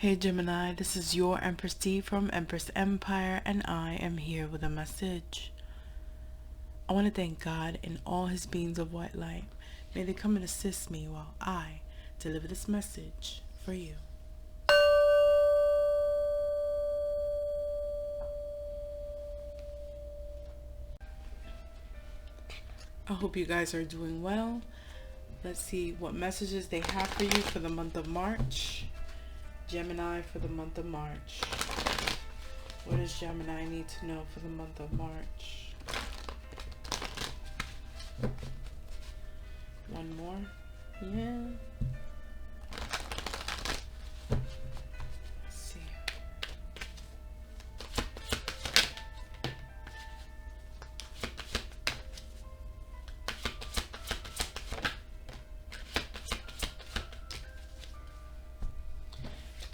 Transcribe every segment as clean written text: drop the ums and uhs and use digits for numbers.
Hey Gemini, this is your Empress D from Empress Empire, and I am here with a message. I want to thank God and all his beings of white light. May they come and assist me while I deliver this message for you. I hope you guys are doing well. Let's see what messages they have for you for the month of March. Gemini for the month of March. What does Gemini need to know for the month of March? One more. Yeah. Let's see.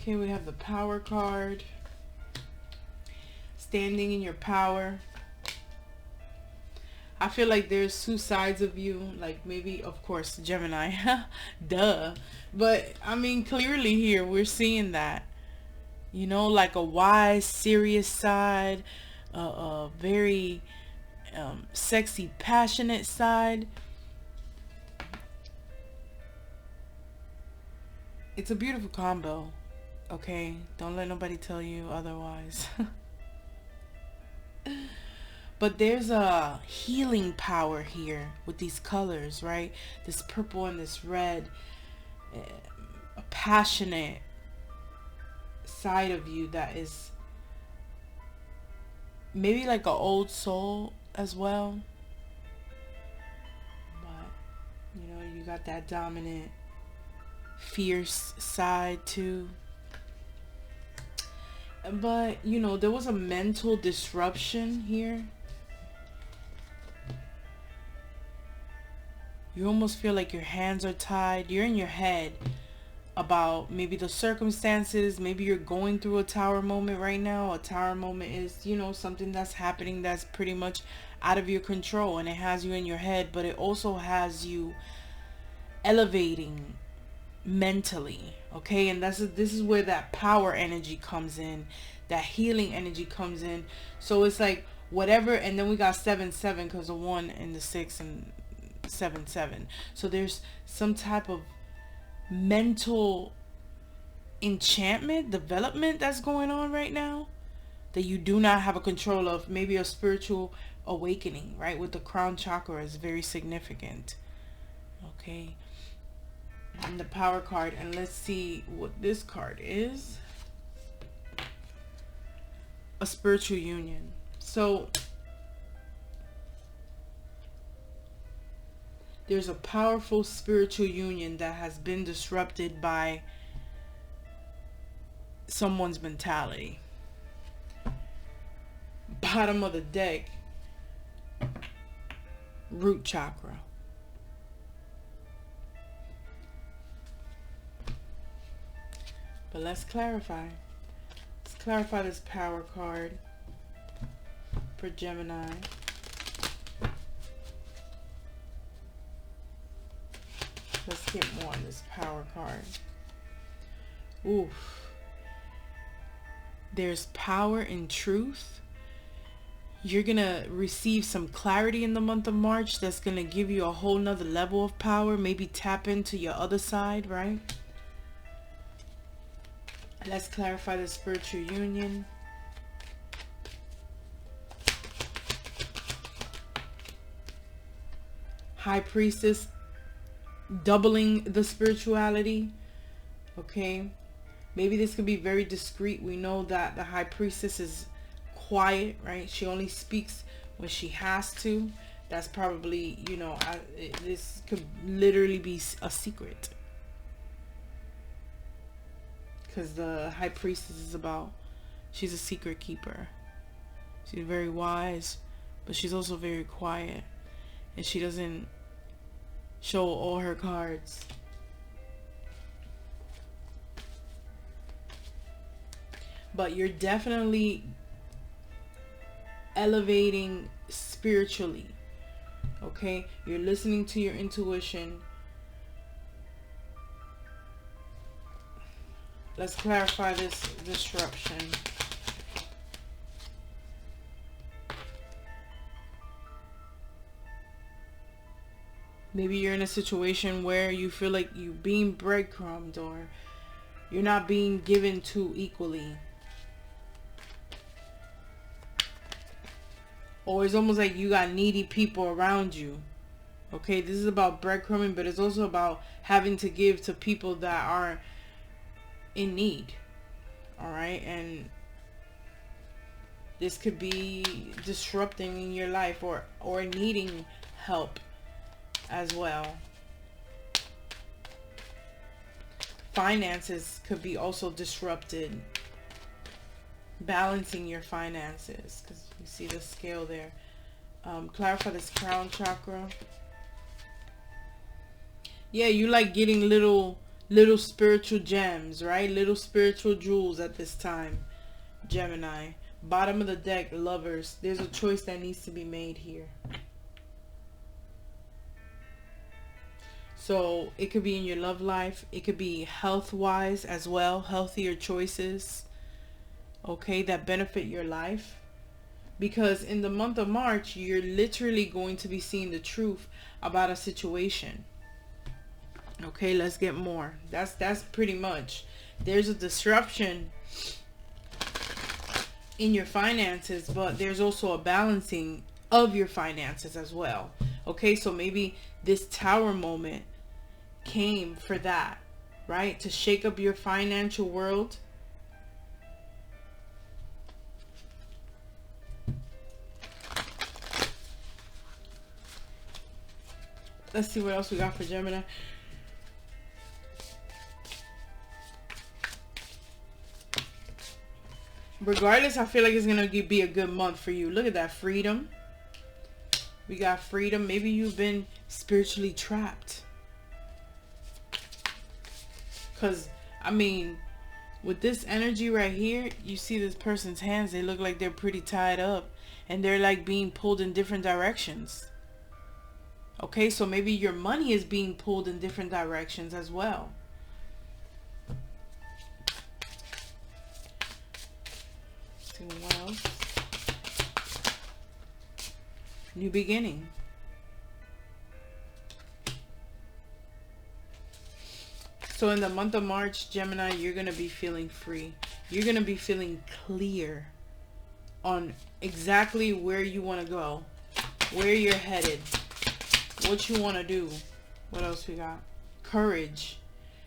Okay, we have the Power card. Standing in your power. I feel like there's two sides of you, like maybe, of course, Gemini, duh. But I mean, clearly here we're seeing that, you know, like a wise, serious side, a very sexy, passionate side. It's a beautiful combo, okay? Don't let nobody tell you otherwise. But there's a healing power here with these colors, right? This purple and this red. A passionate side of you that is maybe like an old soul as well. But, you know, you got that dominant, fierce side too. But, you know, there was a mental disruption here. You almost feel like your hands are tied. You're in your head about maybe the circumstances. Maybe you're going through a tower moment right now. A tower moment is, you know, something that's happening that's pretty much out of your control. And it has you in your head. But it also has you elevating mentally. Okay? And this is where that power energy comes in. That healing energy comes in. So it's like whatever. And then we got 7-7 because the 1 and the 6 and 7-7. So there's some type of mental enchantment, development that's going on right now that you do not have a control of. Maybe a spiritual awakening, right? With the crown chakra is very significant. Okay. And the Power card. And let's see what this card is. A spiritual union. So there's a powerful spiritual union that has been disrupted by someone's mentality. Bottom of the deck, root chakra. But let's clarify. Let's clarify this Power card for Gemini. Let's get more on this Power card. Oof. There's power in truth. You're going to receive some clarity in the month of March that's going to give you a whole nother level of power. Maybe tap into your other side, right? Let's clarify the spiritual union. High Priestess, doubling the spirituality. Okay, maybe this could be very discreet. We know that the High Priestess is quiet, right? She only speaks when she has to. That's probably, you know, this could literally be a secret, because the High Priestess is about, she's a secret keeper. She's very wise, but she's also very quiet, and she doesn't show all her cards. But you're definitely elevating spiritually. Okay? You're listening to your intuition. Let's clarify this disruption. Maybe you're in a situation where you feel like you're being breadcrumbed, or you're not being given to equally. Or it's almost like you got needy people around you. Okay, this is about breadcrumbing, but it's also about having to give to people that are in need. All right, and this could be disrupting in your life, or needing help as well. Finances could be also disrupted. Balancing your finances, because you see the scale there. Clarify this crown chakra. Yeah, you like getting little spiritual gems, right? Little spiritual jewels at this time, Gemini. Bottom of the deck, Lovers. There's a choice that needs to be made here. So it could be in your love life. It could be health-wise as well. Healthier choices, okay, that benefit your life. Because in the month of March, you're literally going to be seeing the truth about a situation. Okay, let's get more. That's pretty much. There's a disruption in your finances, but there's also a balancing of your finances as well. Okay, so maybe this Tower moment came for that, right? To shake up your financial world. Let's see what else we got for Gemini. Regardless, I feel like it's going to be a good month for you. Look at that, freedom. We got freedom. Maybe you've been spiritually trapped. Because, I mean, with this energy right here, you see this person's hands. They look like they're pretty tied up. And they're like being pulled in different directions. Okay, so maybe your money is being pulled in different directions as well. Let's see what else. New beginning. So in the month of March, Gemini, you're going to be feeling free. You're going to be feeling clear on exactly where you want to go, where you're headed, what you want to do. What else we got? Courage.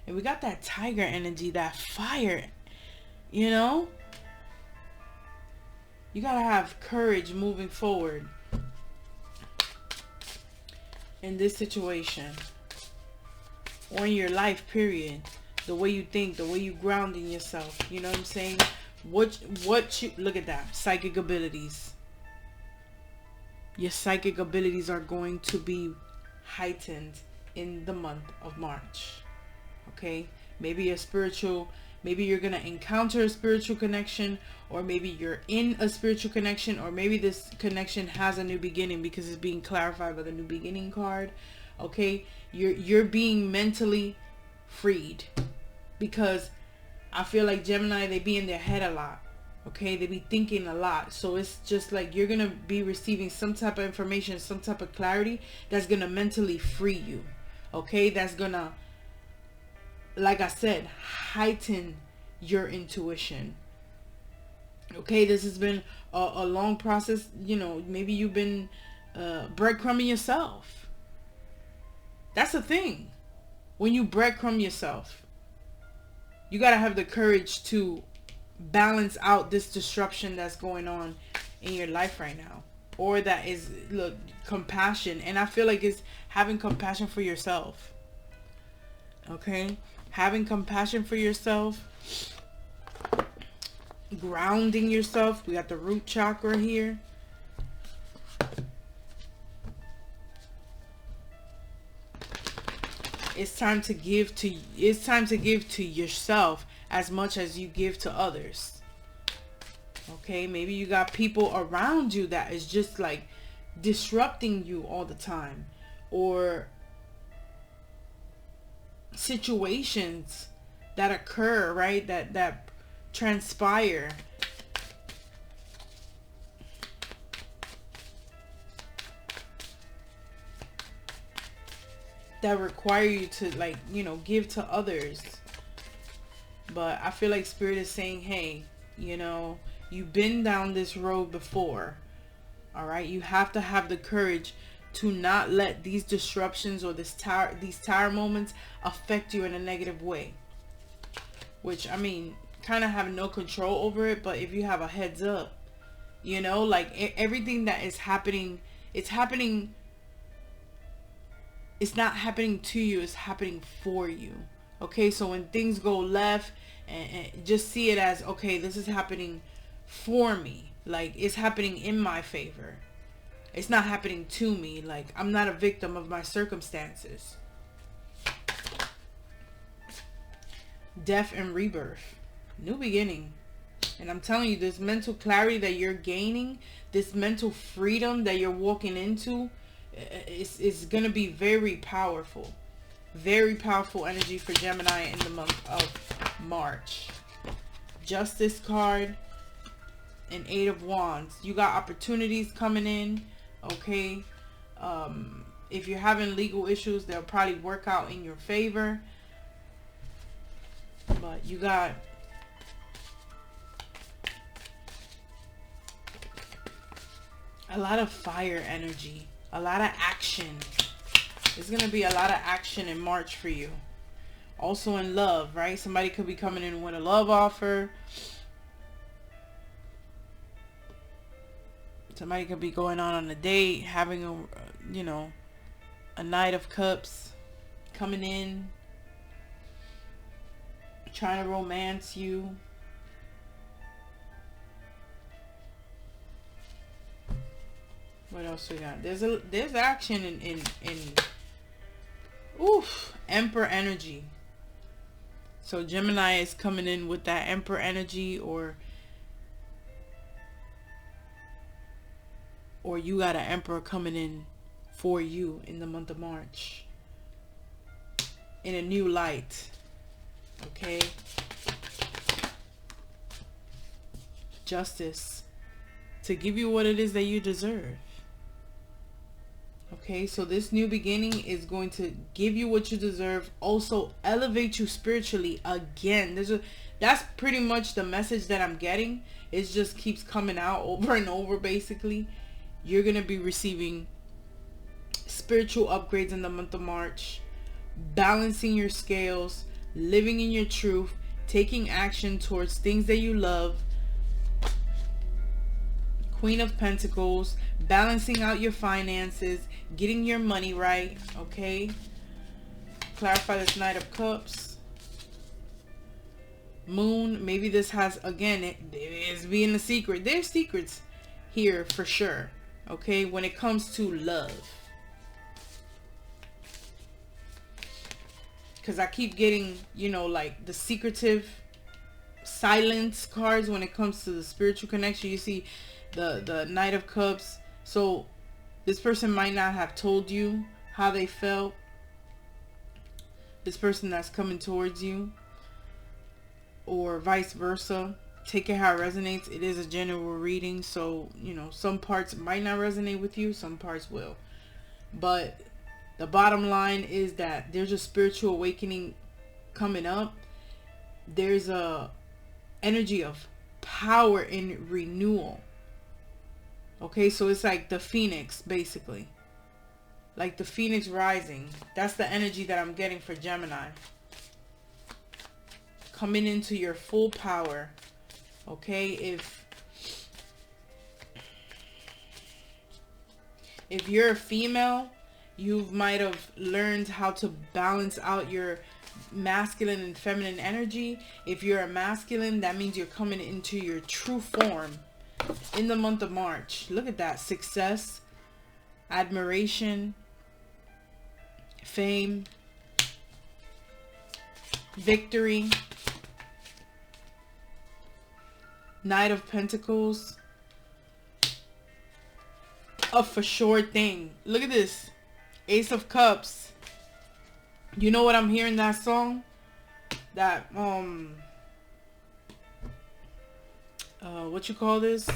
And we got that tiger energy, that fire. You know? You got to have courage moving forward in this situation. Or in your life, period. The way you think, the way you ground in yourself. You know what I'm saying? What you, look at that. Psychic abilities. Your psychic abilities are going to be heightened in the month of March. Okay? Maybe a spiritual, maybe you're going to encounter a spiritual connection, or maybe you're in a spiritual connection, or maybe this connection has a new beginning because it's being clarified by the new beginning card. Okay? You're being mentally freed, because I feel like Gemini, they be in their head a lot. Okay, they be thinking a lot. So it's just like you're gonna be receiving some type of information, some type of clarity that's gonna mentally free you. Okay, that's gonna, like I said, heighten your intuition. Okay, this has been a long process. You know, maybe you've been breadcrumbing yourself. That's the thing. When you breadcrumb yourself, you gotta have the courage to balance out this disruption that's going on in your life right now. Or that is, look, compassion. And I feel like it's having compassion for yourself. Okay? Having compassion for yourself. Grounding yourself. We got the root chakra here. It's time to give to yourself as much as you give to others. Okay, maybe you got people around you that is just like disrupting you all the time, or situations that occur, right? That transpire. That require you to, like, you know, give to others. But I feel like Spirit is saying, hey, you know, you've been down this road before. All right. You have to have the courage to not let these disruptions or these tower moments affect you in a negative way. Which, I mean, kind of have no control over it. But if you have a heads up, you know, like everything that is happening, it's happening. It's not happening to you, it's happening for you. Okay, so when things go left, and just see it as, okay, this is happening for me. Like, it's happening in my favor. It's not happening to me. Like, I'm not a victim of my circumstances. Death and rebirth. New beginning. And I'm telling you, this mental clarity that you're gaining, this mental freedom that you're walking into, it's going to be very powerful. Very powerful energy for Gemini in the month of March. Justice card and Eight of Wands. You got opportunities coming in. Okay. If you're having legal issues, they'll probably work out in your favor. But you got a lot of fire energy. A lot of action. There's going to be a lot of action in March for you. Also in love, right? Somebody could be coming in with a love offer. Somebody could be going on a date, having a, you know, a Knight of Cups coming in, trying to romance you. What else we got? There's action in Emperor energy. So Gemini is coming in with that Emperor energy, or you got an Emperor coming in for you in the month of March in a new light. Okay. Justice, to give you what it is that you deserve. Okay, so this new beginning is going to give you what you deserve. Also elevate you spiritually again. That's pretty much the message that I'm getting. It just keeps coming out over and over. Basically, you're going to be receiving spiritual upgrades in the month of March. Balancing your scales. Living in your truth. Taking action towards things that you love. Queen of Pentacles. Balancing out your finances. Getting your money right. Okay. Clarify this Knight of Cups. Moon. Maybe this has, again, it is being a secret. There's secrets here for sure. Okay. When it comes to love. Because I keep getting, you know, like the secretive silence cards when it comes to the spiritual connection. You see the Knight of Cups. So this person might not have told you how they felt. This person that's coming towards you. Or vice versa. Take it how it resonates. It is a general reading. So, you know, some parts might not resonate with you. Some parts will. But the bottom line is that there's a spiritual awakening coming up. There's a energy of power and renewal. Okay, so it's like the phoenix, basically. Like the phoenix rising. That's the energy that I'm getting for Gemini. Coming into your full power. Okay, if you're a female, you might have learned how to balance out your masculine and feminine energy. If you're a masculine, that means you're coming into your true form. In the month of March. Look at that. Success, admiration, fame, victory, Knight of Pentacles, a for sure thing. Look at this. Ace of Cups. You know what I'm hearing that song? that what you call this?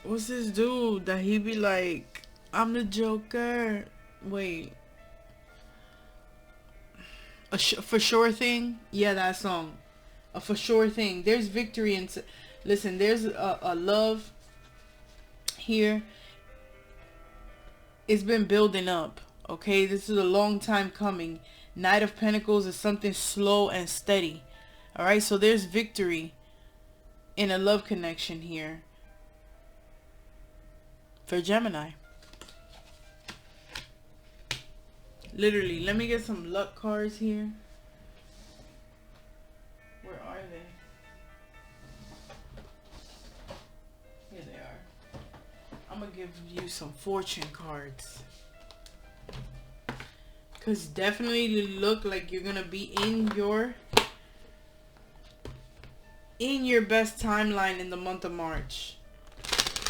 What's this dude that he be like, I'm the Joker? Wait, for sure thing? Yeah, that song. A for sure thing. There's victory in. Listen, there's a love here. It's been building up. Okay, this is a long time coming. Knight of Pentacles is something slow and steady. All right, so there's victory in a love connection here for Gemini. Literally, let me get some luck cards here. Where are they? Here they are. I'm gonna give you some fortune cards. Because definitely you look like you're gonna be in your best timeline in the month of March.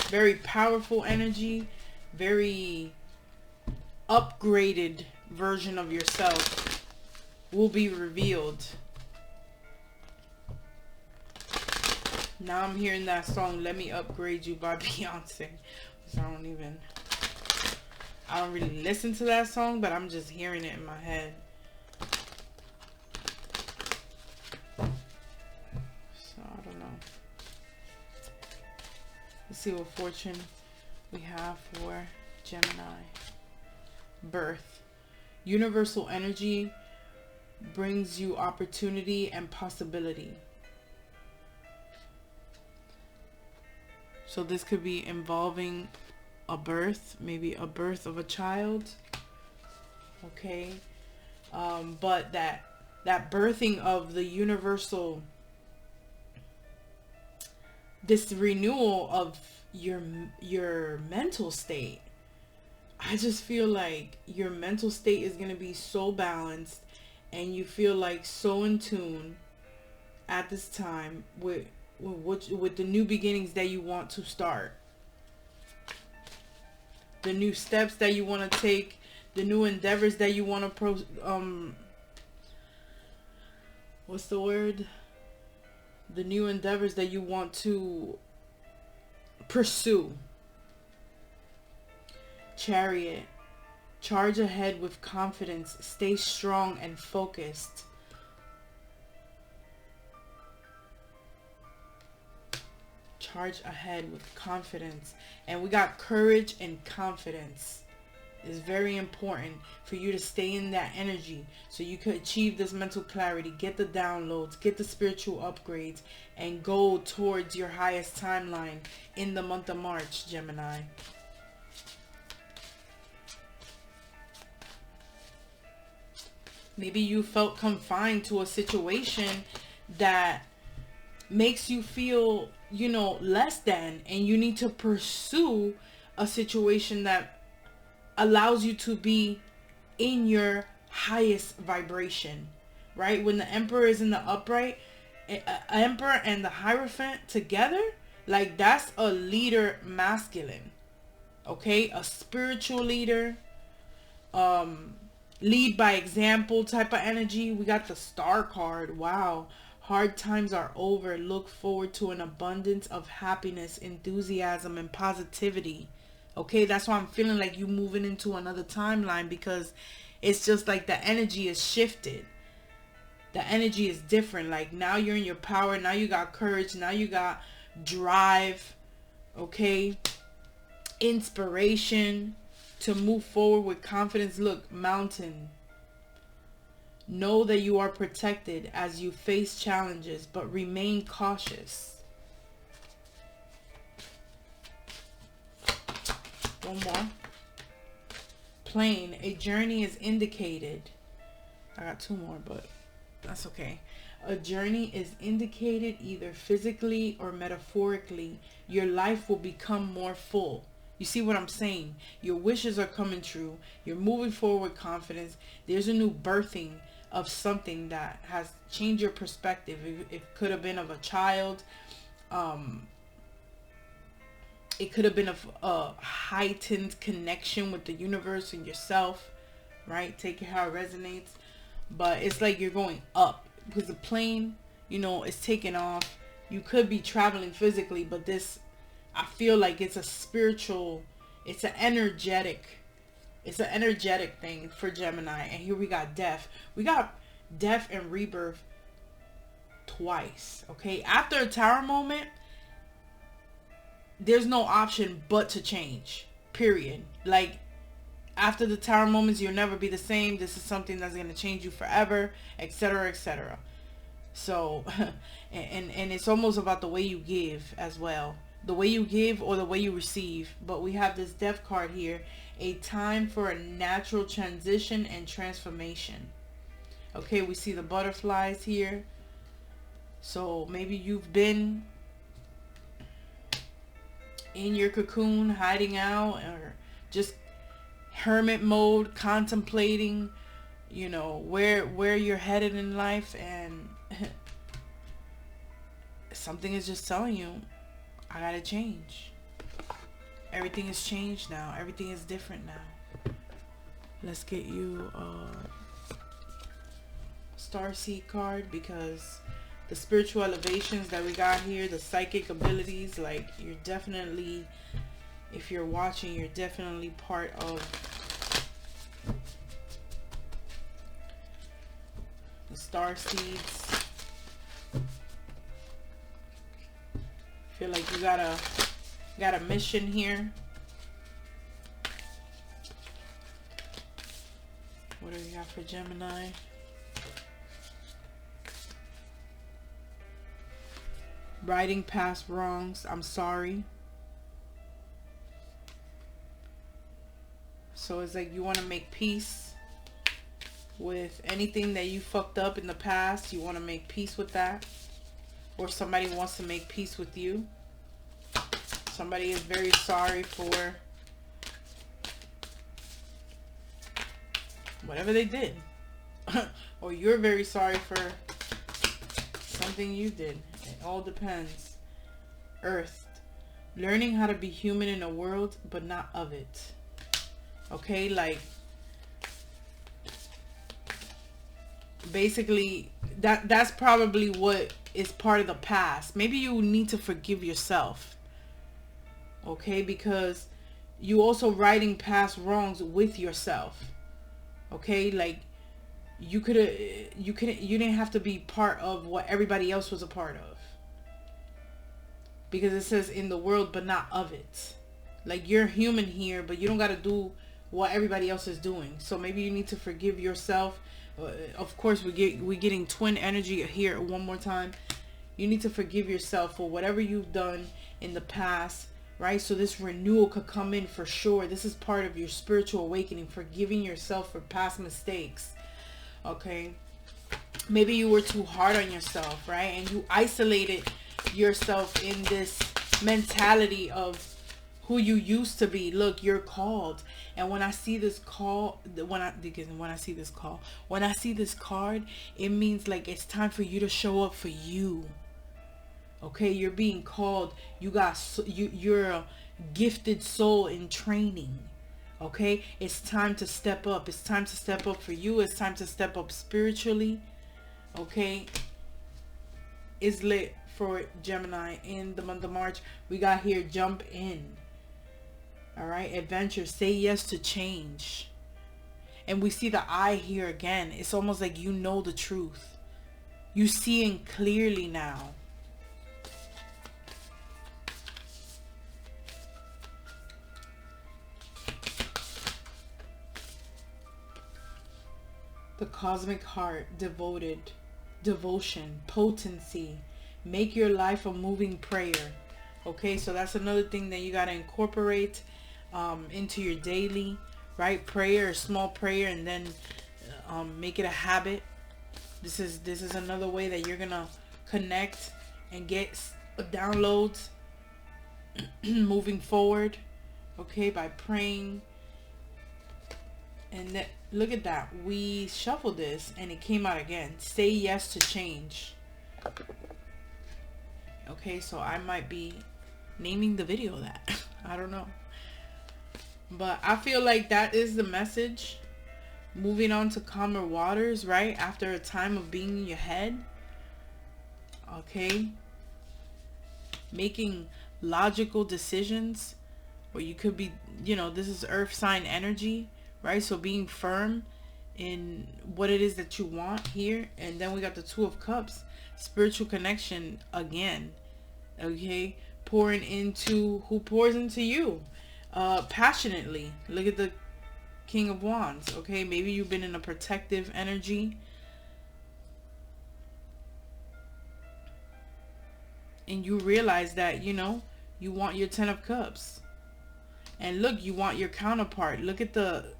Very powerful energy, very upgraded version of yourself will be revealed. Now I'm hearing that song, Let Me Upgrade You by Beyonce. I don't really listen to that song, but I'm just hearing it in my head. So I don't know. Let's see what fortune we have for Gemini. Birth. Universal energy brings you opportunity and possibility. So this could be involving a birth, maybe a birth of a child. Okay. But that birthing of the universal, this renewal of your mental state. I just feel like your mental state is going to be so balanced and you feel like so in tune at this time with the new beginnings that you want to start. The new steps that you want to take, the new endeavors that you want to what's the word? The new endeavors that you want to pursue. Chariot. Charge ahead with confidence. Stay strong and focused. Charge ahead with confidence. And we got courage and confidence. It's very important for you to stay in that energy so you could achieve this mental clarity, get the downloads, get the spiritual upgrades, and go towards your highest timeline in the month of March, Gemini. Maybe you felt confined to a situation that makes you feel, less than, and you need to pursue a situation that allows you to be in your highest vibration, right? When the Emperor is in the upright, Emperor and the Hierophant together, like that's a leader masculine, okay? A spiritual leader, lead by example type of energy. We got the Star card. Wow. Hard times are over. Look forward to an abundance of happiness, enthusiasm, and positivity. Okay, that's why I'm feeling like you moving into another timeline, because it's just like the energy is shifted. The energy is different. Like now you're in your power. Now you got courage. Now you got drive. Okay. Inspiration to move forward with confidence. Look, Mountain. Know that you are protected as you face challenges, but remain cautious. One more. Plane. A journey is indicated. I got two more, but that's okay. A journey is indicated either physically or metaphorically. Your life will become more full. You see what I'm saying? Your wishes are coming true. You're moving forward with confidence. There's a new birthing of something that has changed your perspective. It could have been of a child. It could have been of a heightened connection with the universe and yourself, right? Take it how it resonates. but it's like you're going up because the plane, you know, is taking off. You could be traveling physically, but this, I feel like it's a spiritual, it's an energetic thing for Gemini. And here we got death. We got death and rebirth twice. Okay, after a tower moment, there's no option but to change, period. Like, after the tower moments, you'll never be the same. This is something that's going to change you forever, etc., etc. So and it's almost about the way you give as well, the way you give or the way you receive. But we have this death card here, a time for a natural transition and transformation. Okay, we see the butterflies here. So maybe you've been in your cocoon, hiding out, or just hermit mode, contemplating, you know, where you're headed in life, and something is just telling you, I gotta change. Everything has changed now. Everything is different now. Let's get you a Starseed card, because the spiritual elevations that we got here, the psychic abilities, like, you're definitely, if you're watching, you're definitely part of the star seeds. Feel like you got a mission here. What do we got for Gemini? Righting past wrongs. I'm sorry. So it's like you want to make peace with anything that you fucked up in the past. You want to make peace with that. Or somebody wants to make peace with you. Somebody is very sorry for whatever they did. Or you're very sorry for something you did. It all depends. Earth. Learning how to be human in a world, but not of it. Okay, like, basically that's probably what is part of the past. Maybe you need to forgive yourself. Okay, because you also writing past wrongs with yourself. Okay, like, you didn't have to be part of what everybody else was a part of. Because it says in the world, but not of it. Like, you're human here, but you don't got to do what everybody else is doing. So maybe you need to forgive yourself. Of course, we're getting twin energy here one more time. You need to forgive yourself for whatever you've done in the past, right? So this renewal could come in for sure. This is part of your spiritual awakening, forgiving yourself for past mistakes. Okay, maybe you were too hard on yourself, right? And you isolated yourself in this mentality of who you used to be. Look, you're called. And when I see this call, when I see this card, it means like it's time for you to show up for you. Okay, you're being called. You're a gifted soul in training. Okay, it's time to step up. It's time to step up for you. It's time to step up spiritually. Okay, it's lit for Gemini in the month of March. We got here, jump in. All right, adventure, say yes to change. And we see the eye here again. It's almost like you know the truth. You seeing clearly now. The cosmic heart, devoted, devotion, potency. Make your life a moving prayer. Okay, so that's another thing that you got to incorporate into your daily, right? Prayer, a small prayer, and then make it a habit. This is another way that you're gonna connect and get downloads moving forward. Okay, by praying. And look at that. We shuffled this and it came out again. Say yes to change. Okay, so I might be naming the video that. I don't know. But I feel like that is the message moving on to calmer waters, right? After a time of being in your head. Okay. Making logical decisions, or you could be, you know, this is earth sign energy, right? So being firm in what it is that you want here. And then we got the Two of Cups, spiritual connection again. Okay, pouring into, who pours into you passionately. Look at the King of Wands. Okay, maybe you've been in a protective energy, and you realize that, you know, you want your Ten of Cups. And look, you want your counterpart. Look at the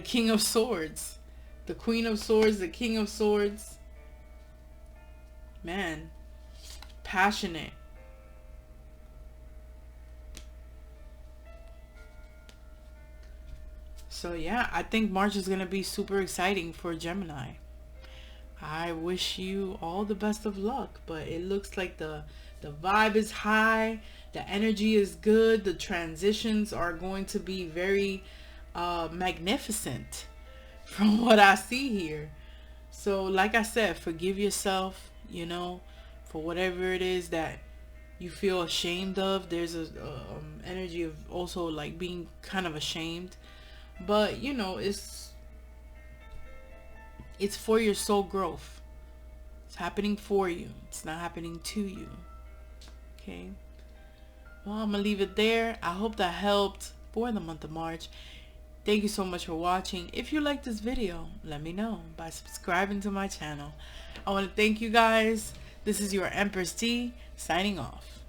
King of Swords, the Queen of Swords, the King of Swords. Man, passionate. So yeah, I think March is going to be super exciting for Gemini. I wish you all the best of luck, but it looks like the vibe is high, the energy is good, the transitions are going to be very magnificent from what I see here. So like I said, forgive yourself, you know, for whatever it is that you feel ashamed of. There's a energy of also like being kind of ashamed, but you know, it's for your soul growth. It's happening for you. It's not happening to you. Okay. Well, I'm gonna leave it there. I hope that helped for the month of March. Thank you so much for watching. If you like this video, let me know by subscribing to my channel. I want to thank you guys. This is your Empress D signing off.